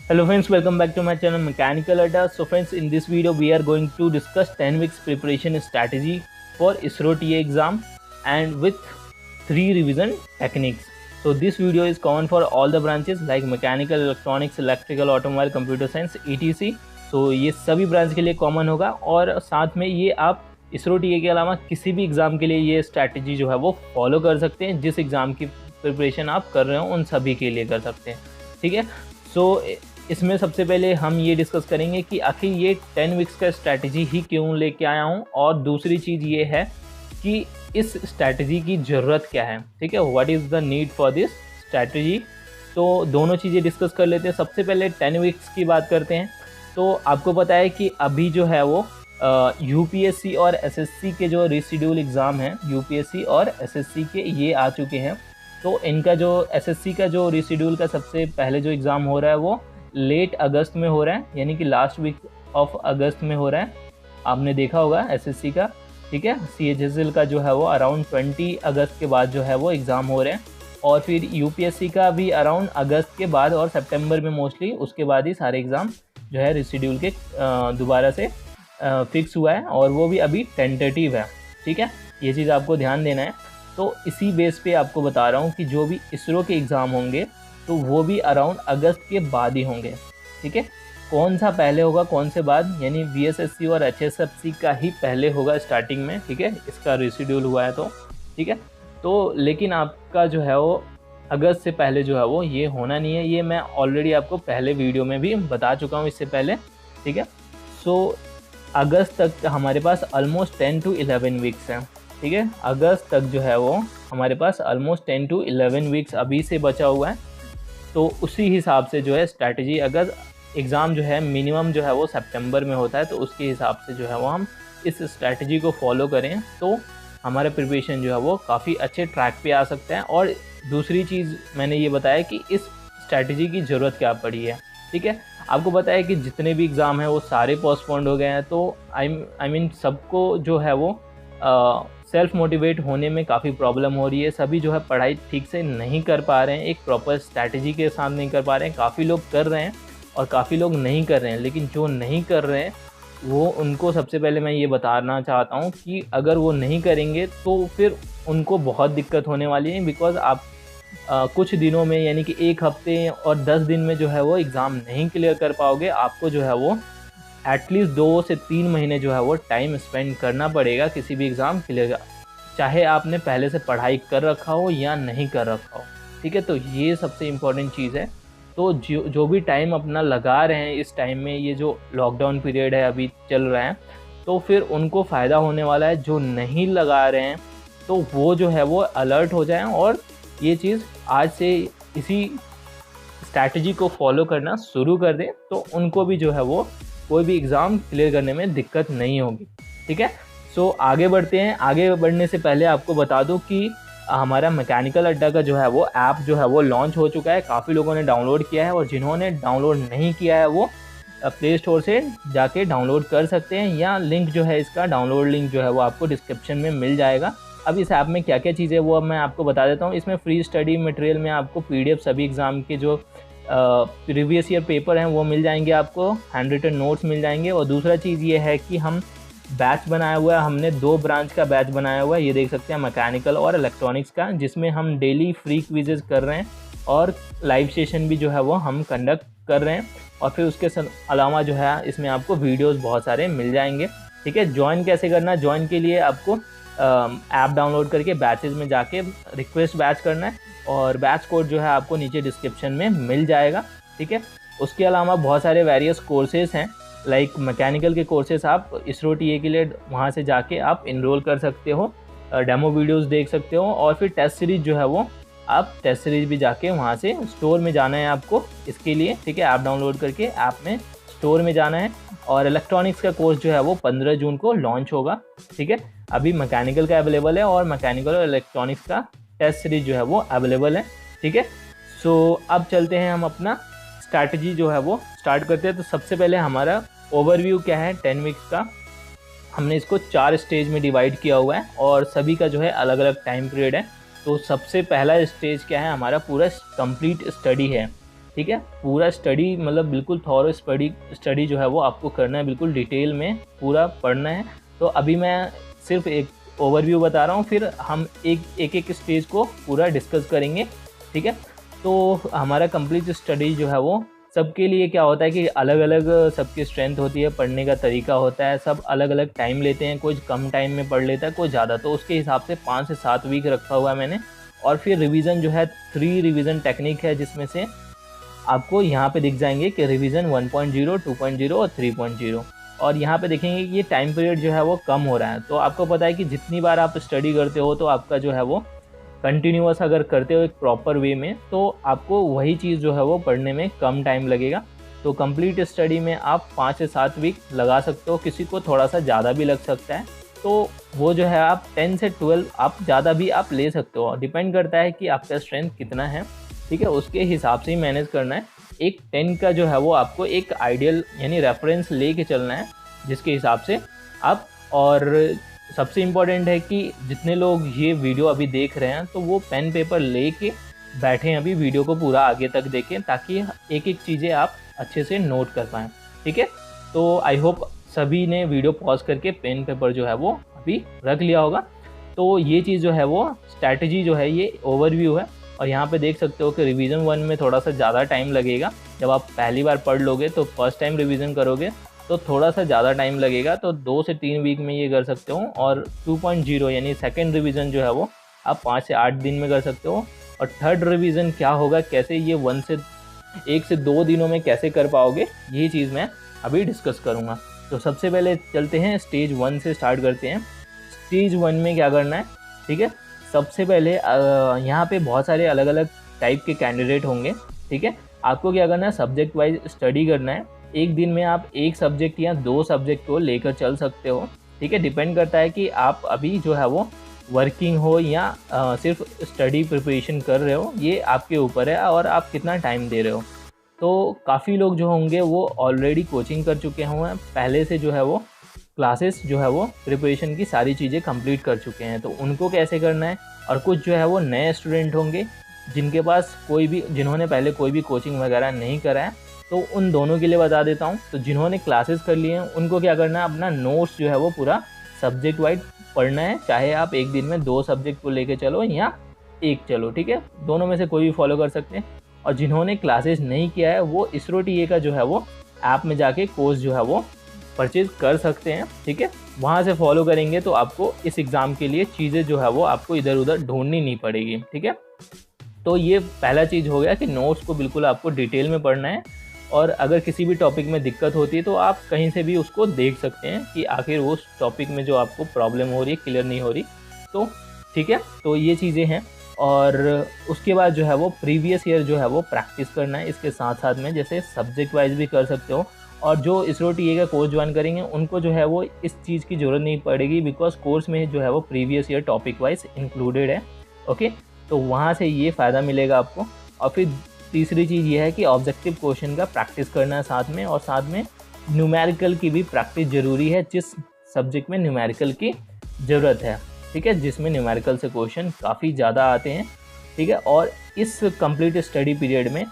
Hello friends, welcome back to my channel Mechanical Adda. So friends, in this video we are going to discuss 10 weeks preparation strategy for ISRO TA exam and with 3 revision techniques. So this video is common for all the branches like mechanical, electronics, electrical, automobile, computer science, etc. So ये सभी branch के लिए common होगा और साथ में ये आप ISRO TA के अलावा किसी भी एग्ज़ाम के लिए ये स्ट्रैटेजी जो है वो फॉलो कर सकते हैं। जिस एग्ज़ाम की प्रिपरेशन आप कर रहे हो उन सभी के लिए कर सकते हैं, ठीक है। सो इसमें सबसे पहले हम ये डिस्कस करेंगे कि आखिर ये 10 वीक्स का स्ट्रैटेजी ही क्यों लेके आया हूँ, और दूसरी चीज़ ये है कि इस स्ट्रैटेजी की ज़रूरत क्या है, ठीक है। What is the need for this strategy. तो दोनों चीज़ें डिस्कस कर लेते हैं। सबसे पहले 10 वीक्स की बात करते हैं। तो आपको पता है कि अभी जो है वो यूपीएससी और एसएससी के जो रीशेड्यूल एग्ज़ाम हैं, यूपीएससी और एसएससी के, ये आ चुके हैं। तो इनका जो एसएससी का जो रीशेड्यूल का सबसे पहले जो एग्ज़ाम हो रहा है वो लेट अगस्त में हो रहा है, यानी कि लास्ट वीक ऑफ अगस्त में हो रहा है। आपने देखा होगा एसएससी का, ठीक है। सीएचएसएल का जो है वो अराउंड 20 अगस्त के बाद जो है वो एग्ज़ाम हो रहे हैं, और फिर यूपीएससी का भी अराउंड अगस्त के बाद और सितंबर में मोस्टली उसके बाद ही सारे एग्ज़ाम जो है रीशेड्यूल के दोबारा से फिक्स हुआ है, और वो भी अभी टेंटेटिव है, ठीक है। ये चीज़ आपको ध्यान देना है। तो इसी बेस पे आपको बता रहा हूँ कि जो भी इसरो के एग्ज़ाम होंगे तो वो भी अराउंड अगस्त के बाद ही होंगे, ठीक है। कौन सा पहले होगा कौन से बाद, यानी वीएसएससी और एचएसएफसी का ही पहले होगा स्टार्टिंग में, ठीक है। इसका रीशेड्यूल हुआ है तो, ठीक है। तो लेकिन आपका जो है वो अगस्त से पहले जो है वो ये होना नहीं है। ये मैं ऑलरेडी आपको पहले वीडियो में भी बता चुका हूँ इससे पहले, ठीक है। सो अगस्त तक हमारे पास ऑलमोस्ट 10 to 11 वीक्स हैं, ठीक है। अगस्त तक जो है वो हमारे पास ऑलमोस्ट 10 to 11 वीक्स अभी से बचा हुआ है। तो उसी हिसाब से जो है स्ट्रैटेजी, अगर एग्ज़ाम जो है मिनिमम जो है वो सितंबर में होता है तो उसके हिसाब से जो है वो हम इस स्ट्रैटेजी को फॉलो करें तो हमारा प्रिपरेशन जो है वो काफ़ी अच्छे ट्रैक पे आ सकता है। और दूसरी चीज़ मैंने ये बताया कि इस स्ट्रैटेजी की ज़रूरत क्या पड़ी है, ठीक है। आपको पता है कि जितने भी एग्ज़ाम हैं वो सारे पोस्टपोन्ड हो गए हैं, तो आई मीन सबको जो है वो सेल्फ मोटिवेट होने में काफ़ी प्रॉब्लम हो रही है। सभी जो है पढ़ाई ठीक से नहीं कर पा रहे हैं, एक प्रॉपर स्ट्रैटेजी के साथ नहीं कर पा रहे हैं। काफ़ी लोग कर रहे हैं और काफ़ी लोग नहीं कर रहे हैं, लेकिन जो नहीं कर रहे हैं वो उनको सबसे पहले मैं ये बताना चाहता हूँ कि अगर वो नहीं करेंगे तो फिर उनको बहुत दिक्कत होने वाली है। बिकॉज़ आप कुछ दिनों में, यानी कि 1 हफ्ते और 10 दिन में जो है वो एग्ज़ाम नहीं क्लियर कर पाओगे। आपको जो है वो एटलीस्ट 2 से 3 महीने जो है वो टाइम स्पेंड करना पड़ेगा किसी भी एग्ज़ाम क्लियर का, चाहे आपने पहले से पढ़ाई कर रखा हो या नहीं कर रखा हो, ठीक है। तो ये सबसे इम्पोर्टेंट चीज़ है। तो जो भी टाइम अपना लगा रहे हैं इस टाइम में, ये जो लॉकडाउन पीरियड है अभी चल रहा है, तो फिर उनको फ़ायदा होने वाला है। जो नहीं लगा रहे हैं तो वो जो है वो अलर्ट हो जाएं और ये चीज़ आज से इसी स्ट्रैटेजी को फॉलो करना शुरू कर दें, तो उनको भी जो है वो कोई भी एग्ज़ाम क्लियर करने में दिक्कत नहीं होगी, ठीक है। सो आगे बढ़ते हैं। आगे बढ़ने से पहले आपको बता दूं कि हमारा मैकेनिकल अड्डा का जो है वो ऐप जो है वो लॉन्च हो चुका है। काफ़ी लोगों ने डाउनलोड किया है, और जिन्होंने डाउनलोड नहीं किया है वो प्ले स्टोर से जाके डाउनलोड कर सकते हैं, या लिंक जो है इसका डाउनलोड लिंक जो है वो आपको डिस्क्रिप्शन में मिल जाएगा। अब इस ऐप में क्या क्या चीज़ें वो अब मैं आपको बता देता हूँ। इसमें फ्री स्टडी मटेरियल में आपको PDF सभी एग्ज़ाम के जो प्रीवियस ईयर पेपर हैं वो मिल जाएंगे, आपको हैंड रिटन नोट्स मिल जाएंगे। और दूसरा चीज़ ये है कि हम बैच बनाया हुआ है, हमने 2 ब्रांच का बैच बनाया हुआ है, ये देख सकते हैं, मैकेनिकल और इलेक्ट्रॉनिक्स का, जिसमें हम डेली फ्री क्विजेज़ कर रहे हैं और लाइव सेशन भी जो है वो हम कंडक्ट कर रहे हैं। और फिर उसके अलावा जो है इसमें आपको वीडियोज़ बहुत सारे मिल जाएंगे, ठीक है। ज्वाइन कैसे करना है? ज्वाइन के लिए आपको ऐप डाउनलोड करके बैचेज़ में जाके रिक्वेस्ट बैच करना है, और बैच कोड जो है आपको नीचे डिस्क्रिप्शन में मिल जाएगा, ठीक है। उसके अलावा बहुत सारे वेरियस कोर्सेज़ हैं, लाइक मैकेनिकल के कोर्सेज़ आप इसरो टीए के लिए वहाँ से जाके आप इनरोल कर सकते हो, डेमो वीडियोज़ देख सकते हो। और फिर टेस्ट सीरीज़ जो है वो आप टेस्ट सीरीज़ भी जाके वहाँ से स्टोर में जाना है आपको इसके लिए, ठीक है। ऐप डाउनलोड करके ऐप में स्टोर में जाना है। और इलेक्ट्रॉनिक्स का कोर्स जो है वो 15 जून को लॉन्च होगा, ठीक है। अभी मैकेनिकल का अवेलेबल है, और मैकेनिकल और इलेक्ट्रॉनिक्स का टेस्ट सीरीज जो है वो अवेलेबल है, ठीक है। सो अब चलते हैं, हम अपना स्ट्रैटेजी जो है वो स्टार्ट करते हैं। तो सबसे पहले हमारा ओवरव्यू क्या है 10 वीक्स का, हमने इसको 4 स्टेज में डिवाइड किया हुआ है, और सभी का जो है अलग अलग टाइम पीरियड है। तो सबसे पहला स्टेज क्या है, हमारा पूरा कंप्लीट स्टडी है, ठीक है। पूरा स्टडी मतलब बिल्कुल थॉरो स्टडी जो है वो आपको करना है, बिल्कुल डिटेल में पूरा पढ़ना है। तो अभी मैं सिर्फ एक ओवरव्यू बता रहा हूँ, फिर हम एक स्टेज को पूरा डिस्कस करेंगे, ठीक है। तो हमारा कंप्लीट स्टडी जो है वो सबके लिए क्या होता है कि अलग अलग सबकी स्ट्रेंथ होती है, पढ़ने का तरीका होता है, सब अलग अलग टाइम लेते हैं, कोई कम टाइम में पढ़ लेता है, कोई ज़्यादा। तो उसके हिसाब से 5 से 7 वीक रखा हुआ है मैंने। और फिर रिवीजन जो है 3 रिवीजन टेक्निक है, जिसमें से आपको यहाँ पे दिख जाएंगे कि रिवीजन 1.0, 2.0 और 3.0। और यहाँ पे देखेंगे कि ये टाइम पीरियड जो है वो कम हो रहा है। तो आपको पता है कि जितनी बार आप स्टडी करते हो तो आपका जो है वो कंटिन्यूअस अगर करते हो एक प्रॉपर वे में, तो आपको वही चीज़ जो है वो पढ़ने में कम टाइम लगेगा। तो कंप्लीट स्टडी में आप 5 से 7 वीक लगा सकते हो, किसी को थोड़ा सा ज़्यादा भी लग सकता है। तो वो जो है आप 10 से 12 आप ज़्यादा भी आप ले सकते हो, डिपेंड करता है कि आपका स्ट्रेंथ कितना है, ठीक है। उसके हिसाब से ही मैनेज करना है। एक 10 का जो है वो आपको एक आइडियल यानी रेफरेंस लेके चलना है, जिसके हिसाब से आप। और सबसे इम्पॉर्टेंट है कि जितने लोग ये वीडियो अभी देख रहे हैं तो वो पेन पेपर लेके बैठें, अभी वीडियो को पूरा आगे तक देखें, ताकि एक एक चीज़ें आप अच्छे से नोट कर पाएँ, ठीक है। तो आई होप सभी ने वीडियो पॉज करके पेन पेपर जो है वो अभी रख लिया होगा। तो ये चीज़ जो है वो स्ट्रैटेजी जो है ये ओवरव्यू है। और यहाँ पे देख सकते हो कि रिवीजन 1 में थोड़ा सा ज़्यादा टाइम लगेगा। जब आप पहली बार पढ़ लोगे तो फर्स्ट टाइम रिवीजन करोगे तो थोड़ा सा ज़्यादा टाइम लगेगा, तो 2 से 3 वीक में ये कर सकते हो। और 2.0 यानी सेकेंड रिवीजन जो है वो आप 5 से 8 दिन में कर सकते हो। और थर्ड रिवीजन क्या होगा, कैसे ये 1 से 2 दिनों में कैसे कर पाओगे, ये चीज़ मैं अभी डिस्कस करूँगा। तो सबसे पहले चलते हैं स्टेज 1 से स्टार्ट करते हैं। स्टेज 1 में क्या करना है, ठीक है। सबसे पहले यहाँ पे बहुत सारे अलग अलग टाइप के कैंडिडेट होंगे, ठीक है। आपको क्या करना है, सब्जेक्ट वाइज स्टडी करना है। एक दिन में आप एक सब्जेक्ट या 2 सब्जेक्ट को लेकर चल सकते हो, ठीक है। डिपेंड करता है कि आप अभी जो है वो वर्किंग हो या सिर्फ स्टडी प्रिपरेशन कर रहे हो, ये आपके ऊपर है और आप कितना टाइम दे रहे हो। तो काफ़ी लोग जो होंगे वो ऑलरेडी कोचिंग कर चुके हुए हैं, पहले से जो है वो क्लासेस जो है वो प्रिपरेशन की सारी चीज़ें कंप्लीट कर चुके हैं। तो उनको कैसे करना है। और कुछ जो है वो नए स्टूडेंट होंगे जिनके पास जिन्होंने पहले कोई भी कोचिंग वगैरह नहीं करा है, तो उन दोनों के लिए बता देता हूँ। तो जिन्होंने क्लासेस कर लिए हैं उनको क्या करना है, अपना नोट्स जो है वो पूरा सब्जेक्ट वाइज पढ़ना है। चाहे आप एक दिन में 2 सब्जेक्ट को लेके चलो या 1 चलो, ठीक है, दोनों में से कोई भी फॉलो कर सकते हैं। और जिन्होंने क्लासेस नहीं किया है वो इसरो टीए का जो है वो ऐप में जाके कोर्स जो है वो परचेज कर सकते हैं, ठीक है। वहाँ से फॉलो करेंगे तो आपको इस एग्ज़ाम के लिए चीज़ें जो है वो आपको इधर उधर ढूंढनी नहीं पड़ेगी, ठीक है। तो ये पहला चीज़ हो गया कि नोट्स को बिल्कुल आपको डिटेल में पढ़ना है। और अगर किसी भी टॉपिक में दिक्कत होती है तो आप कहीं से भी उसको देख सकते हैं कि आखिर उस टॉपिक में जो आपको प्रॉब्लम हो रही है, क्लियर नहीं हो रही, तो ठीक है। तो ये चीज़ें हैं। और उसके बाद जो है वो प्रीवियस ईयर जो है वो प्रैक्टिस करना है इसके साथ साथ में, जैसे सब्जेक्ट वाइज भी कर सकते हो। और जो इसरो टीए का कोर्स ज्वाइन करेंगे उनको जो है वो इस चीज़ की ज़रूरत नहीं पड़ेगी, बिकॉज कोर्स में जो है वो previous year topic wise included है, ओके। तो वहाँ से ये फ़ायदा मिलेगा आपको। और फिर तीसरी चीज़ ये है कि ऑब्जेक्टिव क्वेश्चन का प्रैक्टिस करना है साथ में, और साथ में न्यूमेरिकल की भी प्रैक्टिस ज़रूरी है, जिस सब्जेक्ट में न्यूमेरिकल की ज़रूरत है, ठीक है, जिसमें न्यूमेरिकल से क्वेश्चन काफ़ी ज़्यादा आते हैं, ठीक है। और इस कंप्लीट स्टडी पीरियड में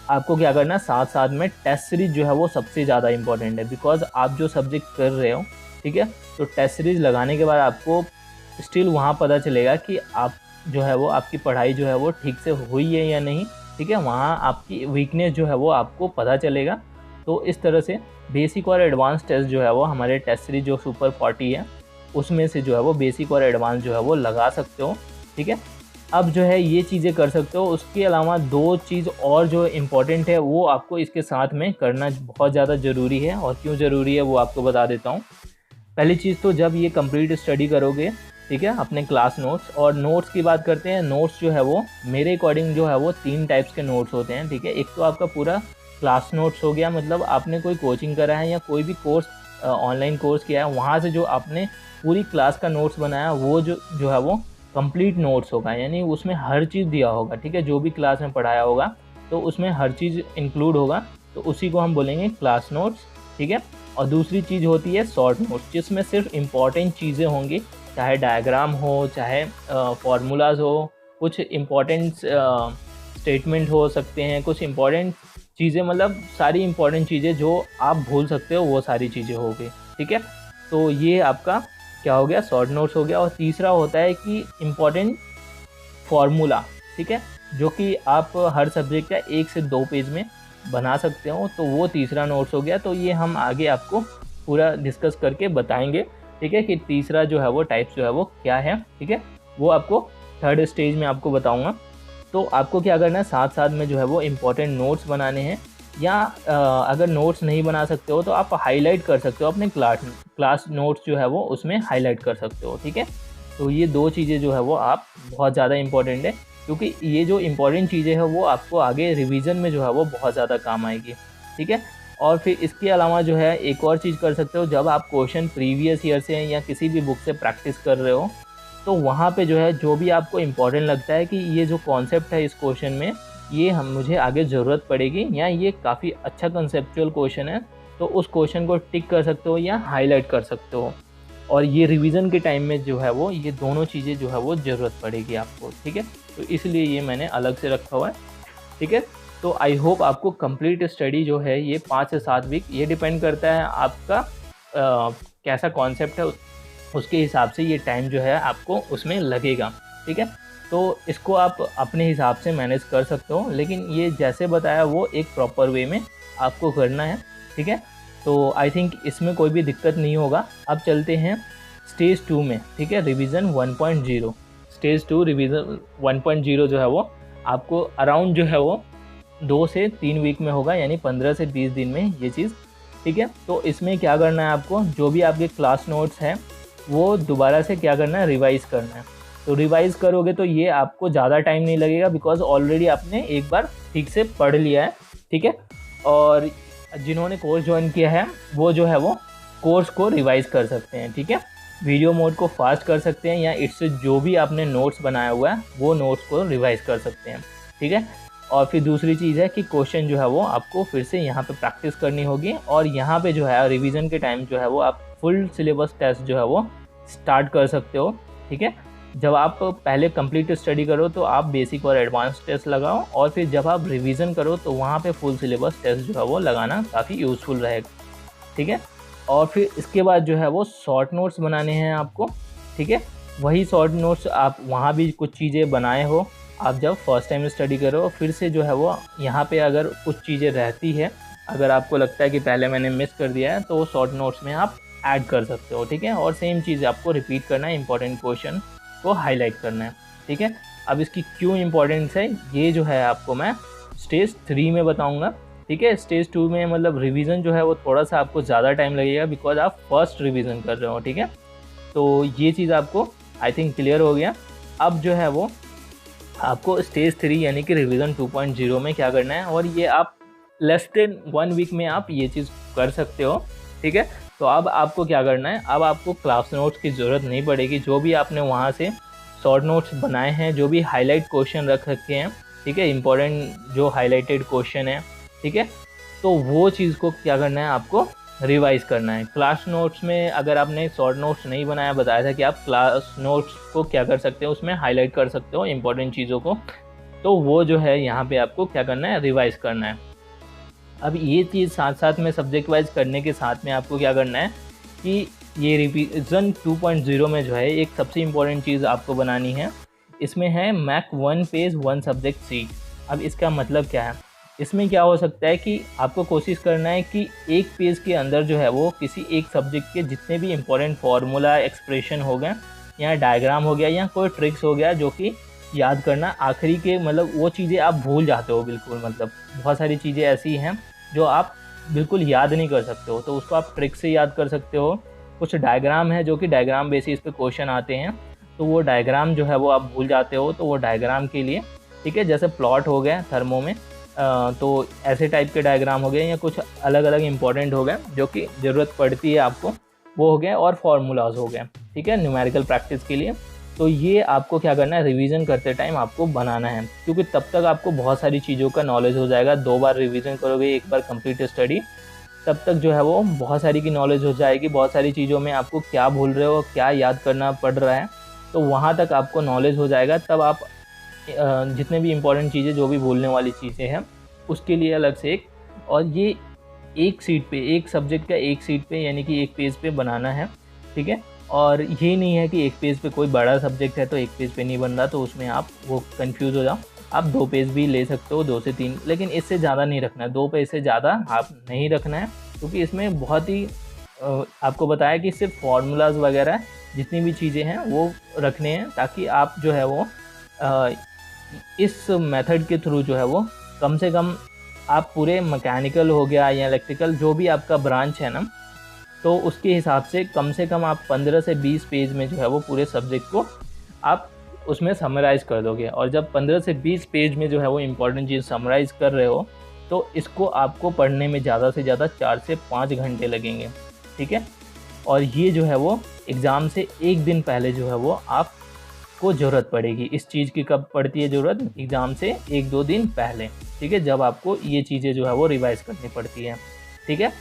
आपको क्या करना है, साथ साथ में टेस्ट सीरीज जो है वो सबसे ज़्यादा इंपॉर्टेंट है, बिकॉज आप जो सब्जेक्ट कर रहे हो, ठीक है। तो टेस्ट सीरीज लगाने के बाद आपको स्टिल वहाँ पता चलेगा कि आप जो है वो आपकी पढ़ाई जो है वो ठीक से हुई है या नहीं, ठीक है। वहाँ आपकी वीकनेस जो है वो आपको पता चलेगा। तो इस तरह से बेसिक और एडवांस टेस्ट जो है वो हमारे टेस्ट सीरीज जो सुपर 40 है उसमें से जो है वो बेसिक और एडवांस जो है वो लगा सकते हो, ठीक है। अब जो है ये चीज़ें कर सकते हो। उसके अलावा 2 चीज़ और जो इम्पॉर्टेंट है वो आपको इसके साथ में करना बहुत ज़्यादा ज़रूरी है, और क्यों ज़रूरी है वो आपको बता देता हूँ। पहली चीज़ तो जब ये कंप्लीट स्टडी करोगे, ठीक है, अपने क्लास नोट्स, और नोट्स की बात करते हैं। नोट्स जो है वो मेरे अकॉर्डिंग जो है वो 3 टाइप्स के नोट्स होते हैं, ठीक है। एक तो आपका पूरा क्लास नोट्स हो गया, मतलब आपने कोई कोचिंग करा है या कोई भी कोर्स ऑनलाइन कोर्स किया है, वहाँ से जो आपने पूरी क्लास का नोट्स बनाया वो जो है वो कंप्लीट नोट्स होगा, यानी उसमें हर चीज़ दिया होगा, ठीक है। जो भी क्लास में पढ़ाया होगा तो उसमें हर चीज़ इंक्लूड होगा, तो उसी को हम बोलेंगे क्लास नोट्स, ठीक है। और दूसरी चीज़ होती है शॉर्ट नोट्स, जिसमें सिर्फ इम्पॉर्टेंट चीज़ें होंगी, चाहे डायग्राम हो, चाहे फार्मूलाज हो, कुछ इम्पॉर्टेंट स्टेटमेंट हो सकते हैं, कुछ इम्पॉर्टेंट चीज़ें, मतलब सारी इंपॉर्टेंट चीज़ें जो आप भूल सकते हो वो सारी चीज़ें हो गई। ठीक है, तो ये आपका क्या हो गया, शॉर्ट नोट्स हो गया। और तीसरा होता है कि इम्पॉर्टेंट फॉर्मूला, ठीक है, जो कि आप हर सब्जेक्ट का 1 से 2 पेज में बना सकते हो, तो वो तीसरा नोट्स हो गया। तो ये हम आगे आपको पूरा डिस्कस करके बताएंगे, ठीक है, कि तीसरा जो है वो टाइप्स जो है वो क्या है। ठीक है, वो आपको थर्ड स्टेज में आपको बताऊंगा। तो आपको क्या करना है, साथ साथ में जो है वो इम्पोर्टेंट नोट्स बनाने हैं, या अगर नोट्स नहीं बना सकते हो तो आप हाईलाइट कर सकते हो अपने क्लास नोट्स जो है वो उसमें हाईलाइट कर सकते हो। ठीक है, तो ये दो चीज़ें जो है वो आप बहुत ज़्यादा इंपॉर्टेंट है, क्योंकि ये जो इंपॉर्टेंट चीज़ें हैं वो आपको आगे रिवीजन में जो है वो बहुत ज़्यादा काम आएगी। ठीक है, और फिर इसके अलावा जो है एक और चीज़ कर सकते हो, जब आप क्वेश्चन प्रीवियस ईयर से या किसी भी बुक से प्रैक्टिस कर रहे हो, तो वहाँ पे जो है जो भी आपको इम्पोर्टेंट लगता है कि ये जो कॉन्सेप्ट है इस क्वेश्चन में, ये मुझे आगे ज़रूरत पड़ेगी, या ये काफ़ी अच्छा कंसेप्चुअल क्वेश्चन है, तो उस क्वेश्चन को टिक कर सकते हो या हाईलाइट कर सकते हो। और ये रिवीजन के टाइम में जो है वो ये दोनों चीज़ें जो है वो ज़रूरत पड़ेगी आपको। ठीक है, तो इसलिए ये मैंने अलग से रखा हुआ है। ठीक है, तो आई होप आपको कंप्लीट स्टडी जो है ये 5 से 7 वीक, ये डिपेंड करता है आपका कैसा कॉन्सेप्ट है, उसके हिसाब से ये टाइम जो है आपको उसमें लगेगा। ठीक है, तो इसको आप अपने हिसाब से मैनेज कर सकते हो, लेकिन ये जैसे बताया वो एक प्रॉपर वे में आपको करना है। ठीक है, तो आई थिंक इसमें कोई भी दिक्कत नहीं होगा। अब चलते हैं स्टेज 2 में। ठीक है, रिवीजन 1.0। स्टेज 2 रिवीजन 1.0 जो है वो आपको अराउंड जो है वो 2 से 3 वीक में होगा, यानी 15 से 20 दिन में ये चीज़। ठीक है, तो इसमें क्या करना है आपको, जो भी आपके क्लास नोट्स हैं वो दोबारा से क्या करना है, रिवाइज़ करना है। तो रिवाइज़ करोगे तो ये आपको ज़्यादा टाइम नहीं लगेगा, बिकॉज ऑलरेडी आपने एक बार ठीक से पढ़ लिया है। ठीक है, और जिन्होंने कोर्स ज्वाइन किया है वो जो है वो कोर्स को रिवाइज़ कर सकते हैं। ठीक है, वीडियो मोड को फास्ट कर सकते हैं, या इससे जो भी आपने नोट्स बनाया हुआ है वो नोट्स को रिवाइज़ कर सकते हैं। ठीक है, और फिर दूसरी चीज़ है कि क्वेश्चन जो है वो आपको फिर से यहाँ पे प्रैक्टिस करनी होगी, और यहाँ पे जो है रिवीजन के टाइम जो है वो आप फुल सिलेबस टेस्ट जो है वो स्टार्ट कर सकते हो। ठीक है, जब आप पहले कंप्लीट स्टडी करो तो आप बेसिक और एडवांस टेस्ट लगाओ, और फिर जब आप रिवीजन करो तो वहाँ पे फुल सिलेबस टेस्ट जो है वो लगाना काफ़ी यूज़फुल रहेगा। ठीक है, और फिर इसके बाद जो है वो शॉर्ट नोट्स बनाने हैं आपको। ठीक है, वही शॉर्ट नोट्स आप वहाँ भी कुछ चीज़ें बनाए हो, आप जब फर्स्ट टाइम स्टडी करो फिर से जो है वो यहाँ पे अगर कुछ चीज़ें रहती है, अगर आपको लगता है कि पहले मैंने मिस कर दिया है, तो वो शॉर्ट नोट्स में आप ऐड कर सकते हो। ठीक है, और सेम चीज़ आपको रिपीट करना है, इंपॉर्टेंट क्वेश्चन को हाईलाइट करना है। ठीक है, अब इसकी क्यों इंपॉर्टेंस है ये जो है आपको मैं स्टेज 3 में बताऊँगा। ठीक है, स्टेज 2 में मतलब रिवीजन जो है वो थोड़ा सा आपको ज़्यादा टाइम लगेगा, बिकॉज आप फर्स्ट रिवीजन कर रहे हो। ठीक है, तो ये चीज़ आपको आई थिंक क्लियर हो गया। अब जो है वो आपको स्टेज 3 यानी कि रिवीजन 2.0 में क्या करना है, और ये आप लेस देन 1 वीक में आप ये चीज़ कर सकते हो। ठीक है, तो अब आपको क्या करना है, अब आपको क्लास नोट्स की ज़रूरत नहीं पड़ेगी। जो भी आपने वहाँ से शॉर्ट नोट्स बनाए हैं, जो भी हाईलाइट क्वेश्चन रख रखे हैं, ठीक है, इंपॉर्टेंट जो हाईलाइटेड क्वेश्चन है, ठीक है, तो वो चीज़ को क्या करना है, आपको रिवाइज़ करना है। क्लास नोट्स में अगर आपने शॉर्ट नोट्स नहीं बनाया, बताया था कि आप क्लास नोट्स को क्या कर सकते हो, उसमें हाईलाइट कर सकते हो इंपॉर्टेंट चीज़ों को, तो वो जो है यहाँ पे आपको क्या करना है, रिवाइज़ करना है। अब ये चीज़ साथ साथ में सब्जेक्ट वाइज करने के साथ में आपको क्या करना है कि ये रिवीजन 2.0 में जो है एक सबसे इम्पोर्टेंट चीज़ आपको बनानी है। इसमें है मैक 1 पेज 1 सब्जेक्ट सीट। अब इसका मतलब क्या है, इसमें क्या हो सकता है कि आपको कोशिश करना है कि एक पेज के अंदर जो है वो किसी एक सब्जेक्ट के जितने भी इम्पोर्टेंट फार्मूला, एक्सप्रेशन हो गए, या डायग्राम हो गया, या कोई ट्रिक्स हो गया जो कि याद करना आखिरी के, मतलब वो चीज़ें आप भूल जाते हो बिल्कुल। मतलब बहुत सारी चीज़ें ऐसी हैं जो आप बिल्कुल याद नहीं कर सकते हो, तो उसको आप ट्रिक से याद कर सकते हो। कुछ डायग्राम है जो कि डायग्राम बेसिस पे क्वेश्चन आते हैं, तो वो डायग्राम जो है वो आप भूल जाते हो, तो वो डायग्राम के लिए, ठीक है, जैसे प्लॉट हो गया थर्मो में, तो ऐसे टाइप के डायग्राम हो गए, या कुछ अलग अलग इंपॉर्टेंट हो गए जो कि ज़रूरत पड़ती है आपको, वो हो गए, और फार्मूलाज हो गए, ठीक है, न्यूमेरिकल प्रैक्टिस के लिए। तो ये आपको क्या करना है, रिवीजन करते टाइम आपको बनाना है, क्योंकि तब तक आपको बहुत सारी चीज़ों का नॉलेज हो जाएगा। 2 बार रिवीजन करोगे, एक बार कंप्लीट स्टडी, तब तक जो है वो बहुत सारी की नॉलेज हो जाएगी। बहुत सारी चीज़ों में आपको क्या भूल रहे हो, क्या याद करना पड़ रहा है, तो वहाँ तक आपको नॉलेज हो जाएगा। तब आप जितने भी इम्पोर्टेंट चीज़ें, जो भी भूलने वाली चीज़ें हैं, उसके लिए अलग से एक और ये एक सीट पे, एक सब्जेक्ट का एक सीट पे यानी कि एक पेज पे बनाना है, ठीक है। और ये नहीं है कि एक पेज पे कोई बड़ा सब्जेक्ट है तो एक पेज पे नहीं बन रहा, तो उसमें आप वो कंफ्यूज हो जाओ। आप 2 पेज भी ले सकते हो, 2 से 3, लेकिन इससे ज़्यादा नहीं रखना है, 2 पेज से ज़्यादा आप नहीं रखना है, क्योंकि इसमें बहुत ही आपको बताया कि सिर्फ फार्मूलाज वगैरह जितनी भी चीज़ें हैं वो रखने हैं, ताकि आप जो है वो इस मेथड के थ्रू जो है वो कम से कम आप पूरे मैकेनिकल हो गया या इलेक्ट्रिकल जो भी आपका ब्रांच है ना, तो उसके हिसाब से कम आप 15 से 20 पेज में जो है वो पूरे सब्जेक्ट को आप उसमें समराइज़ कर दोगे। और जब 15 से 20 पेज में जो है वो इम्पोर्टेंट चीज़ समराइज़ कर रहे हो, तो इसको आपको पढ़ने में ज़्यादा से ज़्यादा 4 से 5 घंटे लगेंगे, ठीक है। और ये जो है वो एग्ज़ाम से एक दिन पहले जो है वो आपको ज़रूरत पड़ेगी। इस चीज़ की कब पड़ती है ज़रूरत? एग्ज़ाम से 1-2 दिन पहले, ठीक है, जब आपको ये चीज़ें जो है वो रिवाइज़ करनी पड़ती हैं, ठीक है।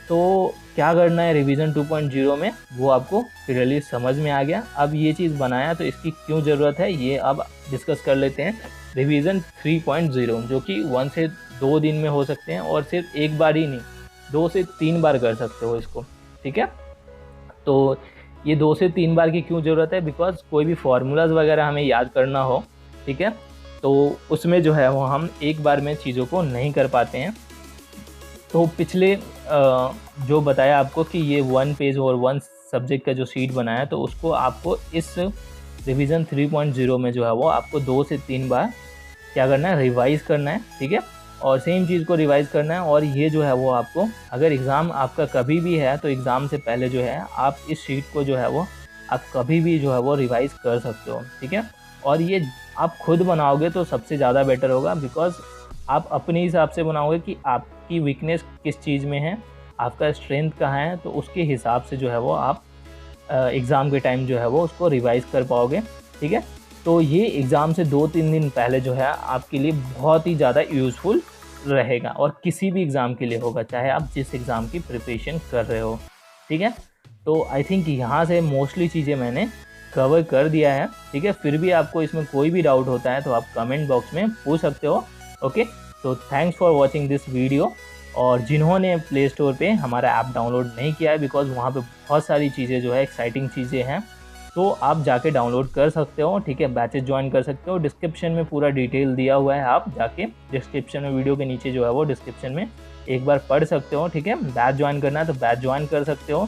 तो क्या करना है रिवीजन 2.0 में, वो आपको क्लियरली समझ में आ गया। अब ये चीज़ बनाया तो इसकी क्यों ज़रूरत है, ये अब डिस्कस कर लेते हैं। रिवीजन 3.0 जो कि 1 से 2 दिन में हो सकते हैं, और सिर्फ एक बार ही नहीं, 2 से 3 बार कर सकते हो इसको, ठीक है। तो ये 2 से 3 बार की क्यों ज़रूरत है? बिकॉज कोई भी फार्मूलाज वगैरह हमें याद करना हो, ठीक है, तो उसमें जो है वो हम एक बार में चीज़ों को नहीं कर पाते हैं। तो पिछले जो बताया आपको कि ये 1 पेज और 1 सब्जेक्ट का जो शीट बनाया, तो उसको आपको इस रिवीजन 3.0 में जो है वो आपको 2 से 3 बार क्या करना है, रिवाइज़ करना है, ठीक है। और सेम चीज़ को रिवाइज़ करना है। और ये जो है वो आपको, अगर एग्ज़ाम आपका कभी भी है तो एग्ज़ाम से पहले जो है आप इस शीट को जो है वो आप कभी भी जो है वो रिवाइज़ कर सकते हो, ठीक है। और ये आप खुद बनाओगे तो सबसे ज़्यादा बेटर होगा, बिकॉज़ आप अपने हिसाब से बनाओगे कि आपकी वीकनेस किस चीज़ में है, आपका स्ट्रेंथ कहाँ है, तो उसके हिसाब से जो है वो आप एग्ज़ाम के टाइम जो है वो उसको रिवाइज़ कर पाओगे, ठीक है। तो ये एग्ज़ाम से 2-3 दिन पहले जो है आपके लिए बहुत ही ज़्यादा यूज़फुल रहेगा, और किसी भी एग्ज़ाम के लिए होगा, चाहे आप जिस एग्ज़ाम की प्रिपरेशन कर रहे हो, ठीक है। तो आई थिंक यहाँ से मोस्टली चीज़ें मैंने कवर कर दिया है, ठीक है। फिर भी आपको इसमें कोई भी डाउट होता है तो आप कमेंट बॉक्स में पूछ सकते हो, ओके। तो thanks for watching this video. और जिन्होंने प्ले स्टोर पे हमारा ऐप डाउनलोड नहीं किया है, बिकॉज वहाँ पे बहुत सारी चीज़ें जो है एक्साइटिंग चीज़ें हैं, तो आप जाके डाउनलोड कर सकते हो, ठीक है। बैचेस ज्वाइन कर सकते हो, डिस्क्रिप्शन में पूरा डिटेल दिया हुआ है, आप जाके डिस्क्रिप्शन में, वीडियो के नीचे जो है वो डिस्क्रिप्शन में एक बार पढ़ सकते हो, ठीक है। बैच ज्वाइन करना है तो बैच ज्वाइन कर सकते हो,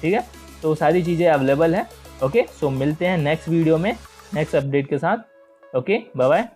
ठीक है। तो सारी चीज़ें अवेलेबल है, ओके। सो मिलते हैं नेक्स्ट वीडियो में नेक्स्ट अपडेट के साथ, ओके, बाय बाय।